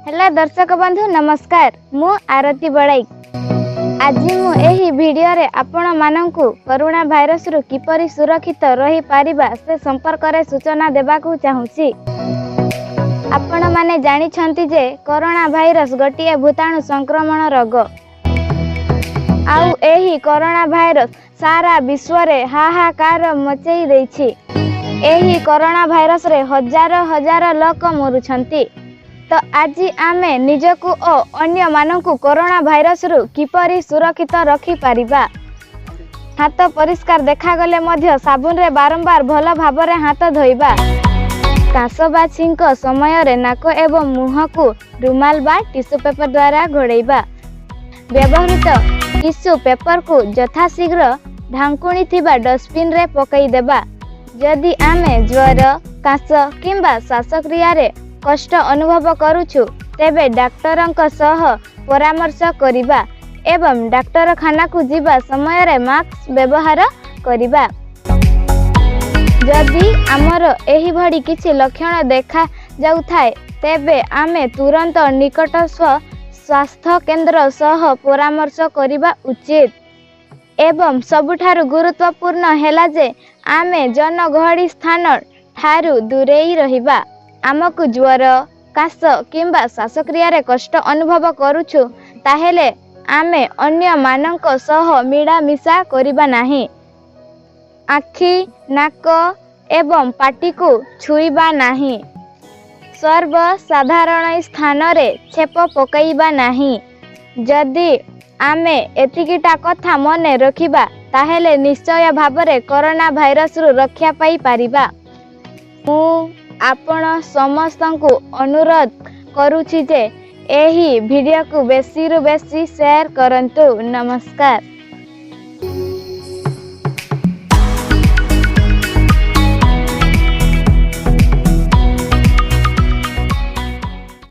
Hello दर्शक बंधु नमस्कार, मु आरती बड़ाई। आज मु एही वीडियो रे आपण माननकु कोरोना भाइरस रु किपरि सुरक्षित रही पारिबा से संपर्क रे सूचना देबाकू चाहूची। आपण माने जानि छंती जे कोरोना भाइरस गोटिए भूताणु संक्रमण रोग। आउ एही कोरोना भाइरस सारा विश्व रे हाहाकार मचेई देछि। एही कोरोना भाइरस रे हजार हजार लोक मरुछंती। तो आज आमे निजकु और अन्य मानकु कोरोना भाइरस रु किपरि सुरक्षित रखी पारिबा। हाथ परिष्कार देखा गले मध्य साबुन रे बारंबार भल भाबरे हाथ धोइबा। काश बा छिंक समय रे नाक एवं मुह को रुमाल बा टिश्यू पेपर द्वारा घोड़ेइबा। व्यवहृत टिश्यू पेपर को यथाशीघ्र ढांकुणी थिबा डस्टबिन रे पकई देबा। जदि आमे ज्वर, काश किंबा श्वासक्रिया रे कष्ट अनुभव करूछु तेबे डाक्टरंक सह परामर्श करिबा एवं डाक्तरखाना को जीवा समय रे मास्क व्यवहार करिबा। जदि आमर एही भड़ी किछि लक्षण देखा जाउथाय तेबे आमे तुरंत निकटस्थ स्वास्थ्य केंद्र सह परामर्श करिबा उचित। एवं सबुठारु गुरुत्वपूर्ण हैला जे आमे जनगहळी स्थान ठारू दूरेई रहिबा। आमको ज्वर, काश किंबा श्वासक्रिया रे कष्ट अनुभव करूछु ताहेले आमे अन्य मानक सह मिडा मिसा करिबा नाही। आखि, नाक एवं पाटी को छुईबा नाही। सर्वसाधारण स्थान रे छेप पकईबा नाही। जदि आमे एतिकिटा कथा मने रखिबा ताहेले निश्चय भाबरे कोरोना भाइरस रु रक्षा पाई पारिबा। मु आपण समस्तंकु अनुरोध करूछि जे एही वीडियो को बेसी रु बेसी शेयर करंतु। नमस्कार।